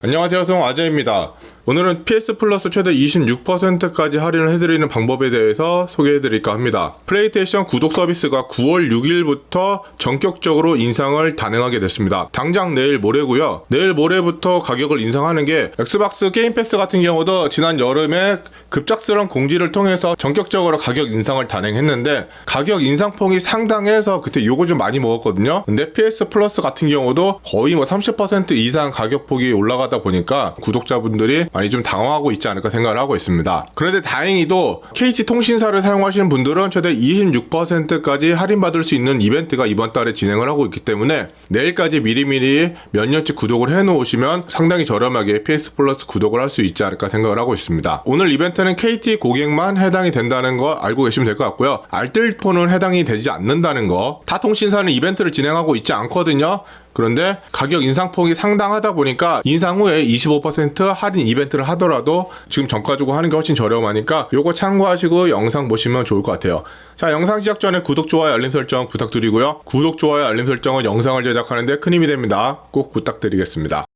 안녕하세요, 송아재입니다. 오늘은 PS 플러스 최대 26%까지 할인을 해드리는 방법에 대해서 소개해드릴까 합니다. 플레이스테이션 구독 서비스가 9월 6일부터 전격적으로 인상을 단행하게 됐습니다. 당장 내일 모레고요. 내일 모레부터 가격을 인상하는 게 엑스박스 게임 패스 같은 경우도 지난 여름에 급작스러운 공지를 통해서 전격적으로 가격 인상을 단행했는데 가격 인상폭이 상당해서 그때 요거 좀 많이 먹었거든요. 근데 PS 플러스 같은 경우도 거의 30% 이상 가격폭이 올라가다 보니까 구독자분들이 많이 좀 당황하고 있지 않을까 생각을 하고 있습니다. 그런데 다행히도 KT 통신사를 사용하시는 분들은 최대 26%까지 할인받을 수 있는 이벤트가 이번 달에 진행을 하고 있기 때문에 내일까지 미리미리 몇 년치 구독을 해놓으시면 상당히 저렴하게 PS 플러스 구독을 할 수 있지 않을까 생각을 하고 있습니다. 오늘 이벤트는 KT 고객만 해당이 된다는 거 알고 계시면 될 것 같고요. 알뜰폰은 해당이 되지 않는다는 거. 타 통신사는 이벤트를 진행하고 있지 않거든요. 그런데 가격 인상폭이 상당하다 보니까 인상 후에 25% 할인 이벤트를 하더라도 지금 정가 주고 하는 게 훨씬 저렴하니까 요거 참고하시고 영상 보시면 좋을 것 같아요. 자, 영상 시작 전에 구독, 좋아요, 알림 설정 부탁드리고요. 구독, 좋아요, 알림 설정은 영상을 제작하는데 큰 힘이 됩니다. 꼭 부탁드리겠습니다.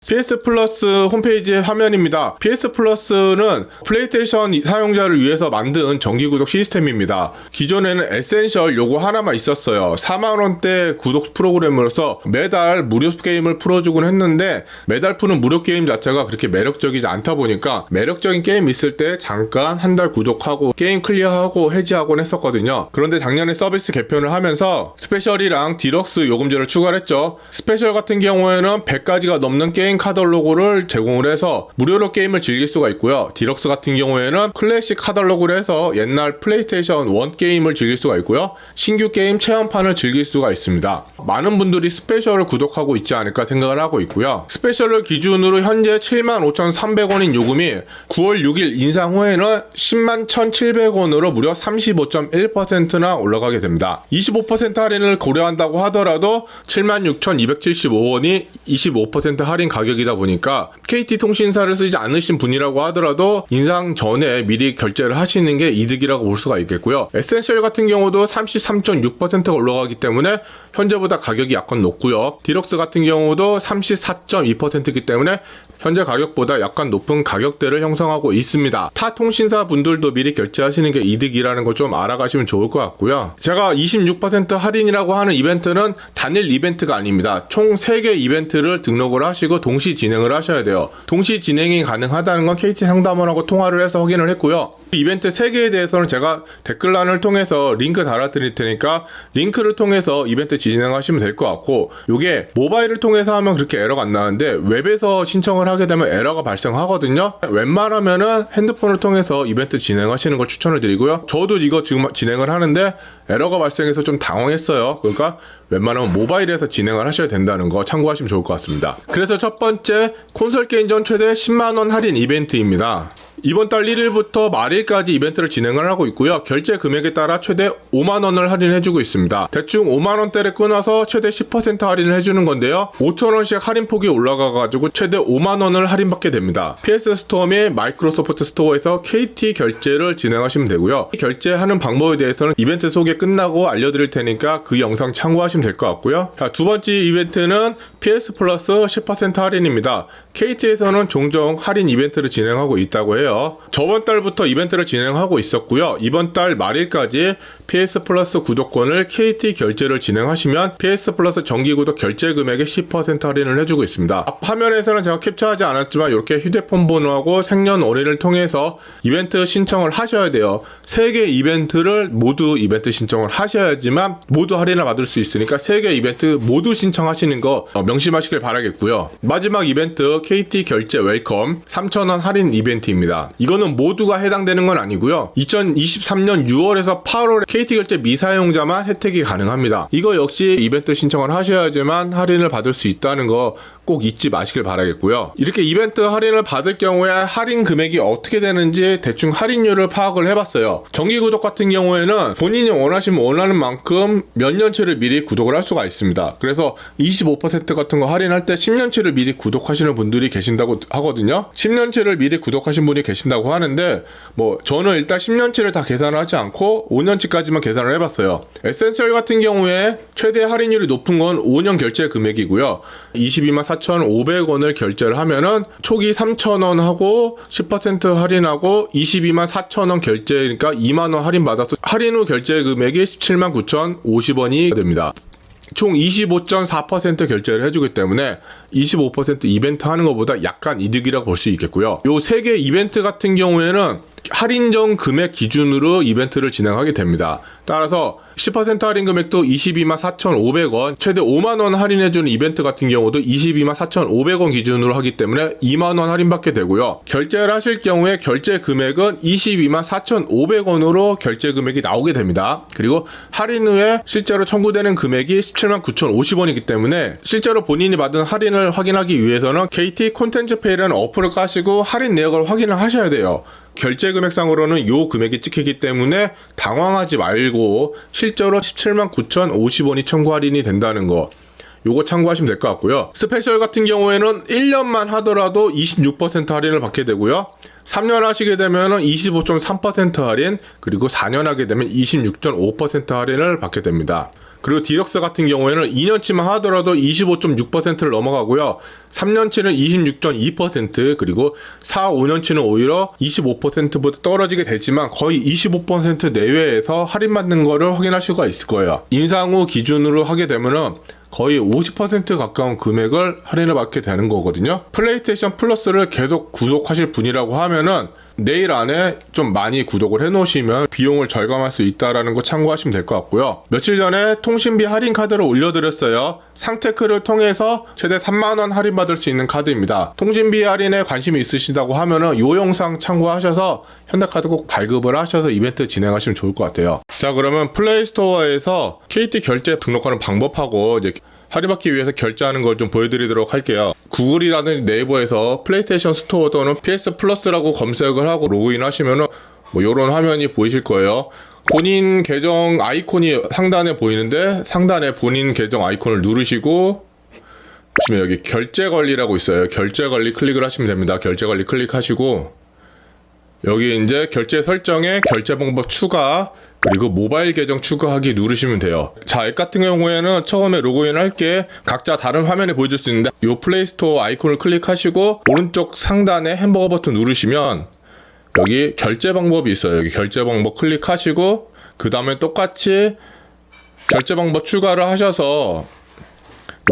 PS 플러스 홈페이지 화면입니다. PS 플러스는 플레이스테이션 사용자를 위해서 만든 정기구독 시스템입니다. 기존에는 에센셜 요거 하나만 있었어요. 4만원대 구독 프로그램으로서 매달 무료 게임을 풀어주곤 했는데 매달 푸는 무료 게임 자체가 그렇게 매력적이지 않다 보니까 매력적인 게임 있을 때 잠깐 한 달 구독하고 게임 클리어하고 해지하곤 했었거든요. 그런데 작년에 서비스 개편을 하면서 스페셜이랑 디럭스 요금제를 추가를 했죠. 스페셜 같은 경우에는 100가지가 넘는 게임 카탈로그를 제공을 해서 무료로 게임을 즐길 수가 있고요. 디럭스 같은 경우에는 클래식 카탈로그를 해서 옛날 플레이스테이션 1 게임을 즐길 수가 있고요. 신규 게임 체험판을 즐길 수가 있습니다. 많은 분들이 스페셜을 구독하고 있지 않을까 생각을 하고 있고요. 스페셜을 기준으로 현재 75,300원인 요금이 9월 6일 인상 후에는 101,700원으로 무려 35.1%나 올라가게 됩니다. 25% 할인을 고려한다고 하더라도 76,275원이 25% 할인 가격이다 보니까 KT 통신사를 쓰지 않으신 분이라고 하더라도 인상 전에 미리 결제를 하시는 게 이득이라고 볼 수가 있겠고요. 에센셜 같은 경우도 33.6%가 올라가기 때문에 현재보다 가격이 약간 높고요. 디럭스 같은 경우도 34.2%이기 때문에 현재 가격보다 약간 높은 가격대를 형성하고 있습니다. 타 통신사 분들도 미리 결제하시는 게 이득이라는 거 좀 알아가시면 좋을 것 같고요. 제가 26% 할인이라고 하는 이벤트는 단일 이벤트가 아닙니다. 총 3개 이벤트를 등록을 하시고 동시 진행을 하셔야 돼요. 동시 진행이 가능하다는 건 KT 상담원하고 통화를 해서 확인을 했고요. 이벤트 3개에 대해서는 제가 댓글란을 통해서 링크 달아드릴 테니까 링크를 통해서 이벤트 진행하시면 될 것 같고, 요게 모바일을 통해서 하면 그렇게 에러가 안 나는데 웹에서 신청을 하게 되면 에러가 발생하거든요. 웬만하면은 핸드폰을 통해서 이벤트 진행하시는 걸 추천을 드리고요. 저도 이거 지금 진행을 하는데 에러가 발생해서 좀 당황했어요. 그러니까 웬만하면 모바일에서 진행을 하셔야 된다는 거 참고하시면 좋을 것 같습니다. 그래서 첫 번째, 콘솔 게임전 최대 10만원 할인 이벤트입니다. 이번 달 1일부터 말일까지 이벤트를 진행을 하고 있고요. 결제 금액에 따라 최대 5만원을 할인해주고 있습니다. 대충 5만원대를 끊어서 최대 10% 할인을 해주는 건데요. 5천원씩 할인폭이 올라가가지고 최대 5만원을 할인받게 됩니다. PS 스토어 및 마이크로소프트 스토어에서 KT 결제를 진행하시면 되고요. 결제하는 방법에 대해서는 이벤트 소개 끝나고 알려드릴 테니까 그 영상 참고하시면 될 것 같고요. 자, 두 번째 이벤트는 PS 플러스 10% 할인입니다. KT에서는 종종 할인 이벤트를 진행하고 있다고 해요. 저번 달부터 이벤트를 진행하고 있었고요. 이번 달 말일까지 PS 플러스 구독권을 KT 결제를 진행하시면 PS 플러스 정기구독 결제 금액의 10% 할인을 해주고 있습니다. 앞 화면에서는 제가 캡처하지 않았지만 이렇게 휴대폰 번호하고 생년월일을 통해서 이벤트 신청을 하셔야 돼요. 3개 이벤트를 모두 이벤트 신청을 하셔야지만 모두 할인을 받을 수 있으니까 3개 이벤트 모두 신청하시는 거 명심하시길 바라겠고요. 마지막 이벤트 KT 결제 웰컴 3,000원 할인 이벤트입니다. 이거는 모두가 해당되는 건 아니고요. 2023년 6월에서 8월에 KT 결제 미사용자만 혜택이 가능합니다. 이거 역시 이벤트 신청을 하셔야지만 할인을 받을 수 있다는 거 꼭 잊지 마시길 바라겠고요. 이렇게 이벤트 할인을 받을 경우에 할인 금액이 어떻게 되는지 대충 할인율을 파악을 해봤어요. 정기구독 같은 경우에는 본인이 원하시면 원하는 만큼 몇 년치를 미리 구독을 할 수가 있습니다. 그래서 25% 같은 거 할인할 때 10년치를 미리 구독하시는 분들이 계신다고 하거든요. 10년치를 미리 구독하신 분이 계신다고 하는데 저는 일단 10년치를 다 계산을 하지 않고 5년치까지만 계산을 해봤어요. 에센셜 같은 경우에 최대 할인율이 높은 건 5년 결제 금액이고요. 224,500원을 결제를 하면은 초기 3,000원 하고 10% 할인하고 224,000원 결제니까 2만원 할인 받아서 할인 후 결제 금액이 179,050원이 됩니다. 총 25.4% 결제를 해주기 때문에 25% 이벤트 하는 것보다 약간 이득이라고 볼 수 있겠고요. 요 3개 이벤트 같은 경우에는 할인전 금액 기준으로 이벤트를 진행하게 됩니다. 따라서 10% 할인 금액도 224,500원, 최대 5만원 할인해주는 이벤트 같은 경우도 224,500원 기준으로 하기 때문에 2만원 할인받게 되고요. 결제를 하실 경우에 결제 금액은 224,500원으로 결제 금액이 나오게 됩니다. 그리고 할인 후에 실제로 청구되는 금액이 179,050원이기 때문에 실제로 본인이 받은 할인을 확인하기 위해서는 KT 콘텐츠페이라는 어플을 까시고 할인 내역을 확인을 하셔야 돼요. 결제 금액상으로는 요 금액이 찍히기 때문에 당황하지 말고 실제로 179,050원이 청구 할인이 된다는 거 요거 참고하시면 될 것 같고요. 스페셜 같은 경우에는 1년만 하더라도 26% 할인을 받게 되고요. 3년 하시게 되면은 25.3% 할인, 그리고 4년 하게 되면 26.5% 할인을 받게 됩니다. 그리고 디럭스 같은 경우에는 2년치만 하더라도 25.6%를 넘어가고요. 3년치는 26.2%, 그리고 4, 5년치는 오히려 25%보다 떨어지게 되지만 거의 25% 내외에서 할인받는 거를 확인할 수가 있을 거예요. 인상 후 기준으로 하게 되면은 거의 50% 가까운 금액을 할인을 받게 되는 거거든요. 플레이스테이션 플러스를 계속 구독하실 분이라고 하면은 내일 안에 좀 많이 구독을 해놓으시면 비용을 절감할 수 있다는 거 참고하시면 될 것 같고요. 며칠 전에 통신비 할인 카드를 올려드렸어요. 상테크를 통해서 최대 3만원 할인받을 수 있는 카드입니다. 통신비 할인에 관심이 있으시다고 하면은 요 영상 참고하셔서 현대카드 꼭 발급을 하셔서 이벤트 진행하시면 좋을 것 같아요. 자, 그러면 플레이스토어에서 KT 결제 등록하는 방법하고 이제 할인받기 위해서 결제하는 걸 좀 보여드리도록 할게요. 구글이라는 네이버에서 플레이스테이션 스토어 또는 PS 플러스라고 검색을 하고 로그인 하시면은 요런 화면이 보이실 거예요. 본인 계정 아이콘이 상단에 보이는데 상단에 본인 계정 아이콘을 누르시고 보시면 여기 결제 관리라고 있어요. 결제 관리 클릭을 하시면 됩니다. 결제 관리 클릭하시고 여기 이제 결제 설정에 결제 방법 추가, 그리고 모바일 계정 추가하기 누르시면 돼요. 자, 앱 같은 경우에는 처음에 로그인 할 게 각자 다른 화면에 보여줄 수 있는데 요 플레이스토어 아이콘을 클릭하시고 오른쪽 상단에 햄버거 버튼 누르시면 여기 결제 방법이 있어요. 여기 결제 방법 클릭하시고 그 다음에 똑같이 결제 방법 추가를 하셔서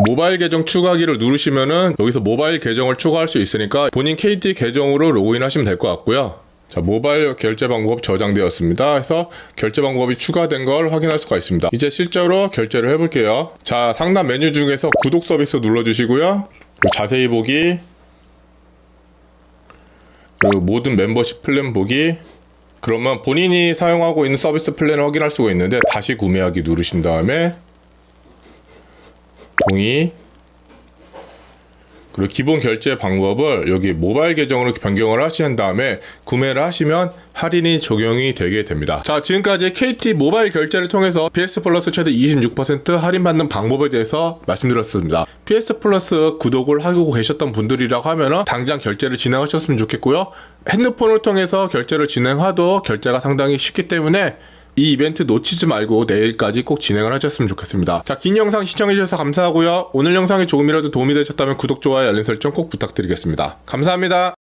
모바일 계정 추가하기를 누르시면은 여기서 모바일 계정을 추가할 수 있으니까 본인 KT 계정으로 로그인 하시면 될 것 같고요. 자, 모바일 결제 방법 저장되었습니다. 해서 결제 방법이 추가된 걸 확인할 수가 있습니다. 이제 실제로 결제를 해볼게요. 자, 상단 메뉴 중에서 구독 서비스 눌러주시고요. 자세히 보기, 그리고 모든 멤버십 플랜 보기. 그러면 본인이 사용하고 있는 서비스 플랜을 확인할 수가 있는데 다시 구매하기 누르신 다음에 동의, 그리고 기본 결제 방법을 여기 모바일 계정으로 변경을 하신 다음에 구매를 하시면 할인이 적용이 되게 됩니다. 자, 지금까지 KT 모바일 결제를 통해서 PS 플러스 최대 26% 할인받는 방법에 대해서 말씀드렸습니다. PS 플러스 구독을 하고 계셨던 분들이라고 하면은 당장 결제를 진행하셨으면 좋겠고요. 핸드폰을 통해서 결제를 진행하도 결제가 상당히 쉽기 때문에 이 이벤트 놓치지 말고 내일까지 꼭 진행을 하셨으면 좋겠습니다. 자, 긴 영상 시청해주셔서 감사하고요. 오늘 영상이 조금이라도 도움이 되셨다면 구독, 좋아요, 알림 설정 꼭 부탁드리겠습니다. 감사합니다.